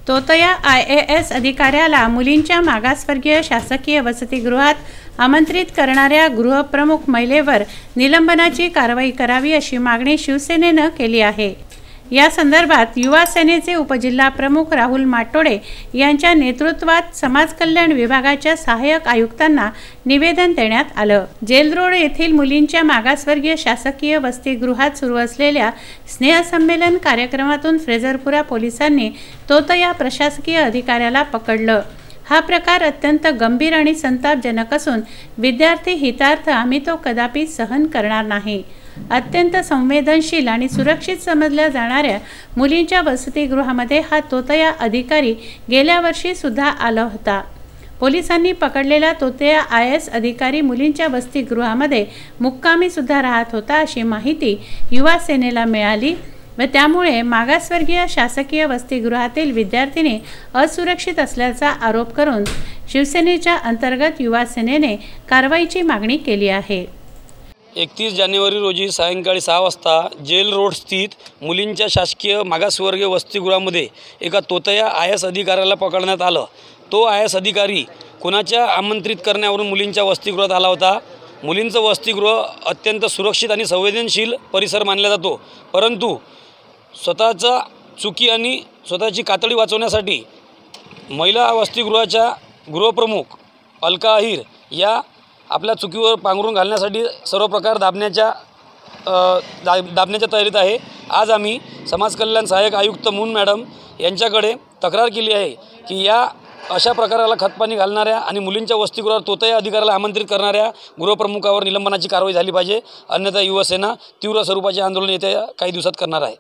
तोतया IAS अधिकाऱ्याला मुलींच्या मागासवर्गीय शासकीय वसतिगृहात आमंत्रित करणाऱ्या गृहप्रमुख महिलेवर निलंबनाची कारवाई करावी अशी मागणी शिवसेनेने केली आहे। या संदर्भात युवा सेनेचे उपजिल्हा प्रमुख राहुल माटोडे यांच्या नेतृत्वात समाज कल्याण विभागाच्या सहाय्यक आयुक्तांना निवेदन देण्यात आलं। जेल रोड येथील मुलींच्या मागासवर्गीय शासकीय वसतिगृहात सुरू असलेल्या स्नेहसंमेलन कार्यक्रमातून फ्रेझरपुरा पोलिसांनी तोतया प्रशासकीय अधिकाऱ्याला पकडलं। हा प्रकार अत्यंत गंभीर आणि संतापजनक असून विद्यार्थी हितार्थ आम्ही तो कदापि सहन करणार नाही। अत्यंत संवेदनशील आणि सुरक्षित समजल्या जाणाऱ्या मुलींच्या वसतिगृहामध्ये हा तोतया अधिकारी गेल्या वर्षी सुद्धा आला होता। पोलिसांनी पकडलेला तोतया IAS अधिकारी मुलींच्या वसतिगृहामध्ये मुक्कामी सुद्धा राहत होता अशी माहिती युवा सेनेला मिळाली व त्यामुळे मागासवर्गीय शासकीय वसतिगृहातील विद्यार्थिनी असुरक्षित असल्याचा आरोप करून शिवसेनेच्या अंतर्गत युवा सेनेने कारवाईची मागणी केली आहे। 31 जानेवारी रोजी सायंकाळी 6 वाजता जेल रोड स्थित मुलींच्या शासकीय मागासवर्गीय वसतिगृहामध्ये एका तोतया IAS अधिकाऱ्याला पकडण्यात आलं। तो IAS अधिकारी कोणाच्या आमंत्रित करण्यावरून मुलींच्या वसतिगृहात आला होता। मुलींचं वसतिगृह अत्यंत सुरक्षित आणि संवेदनशील परिसर मानला जातो, परंतु स्वतःचा चुकी आणि स्वतःची कातडी वाचवण्यासाठी महिला वसतिगृहाच्या गृहप्रमुख अलका अहिर या आपल्या चुकीवर पांघरून घालण्यासाठी सर्व प्रकार दाबण्याच्या तयारीत आहे। आज आम्ही समाज कल्याण सहाय्यक आयुक्त मून मॅडम यांच्याकडे तक्रार केली आहे की या अशा प्रकाराला खतपाणी घालणाऱ्या आणि मुलींच्या वसतिगृहावर तोतया अधिकाऱ्याला आमंत्रित करणाऱ्या गृहप्रमुखावर निलंबनाची कारवाई झाली पाहिजे, अन्यथा युवसेना तीव्र स्वरूपाचे आंदोलन येत्या काही दिवसात करणार आहे।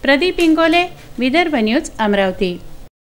प्रदीप इंगोले, विदर्भ न्यूज, अमरावती।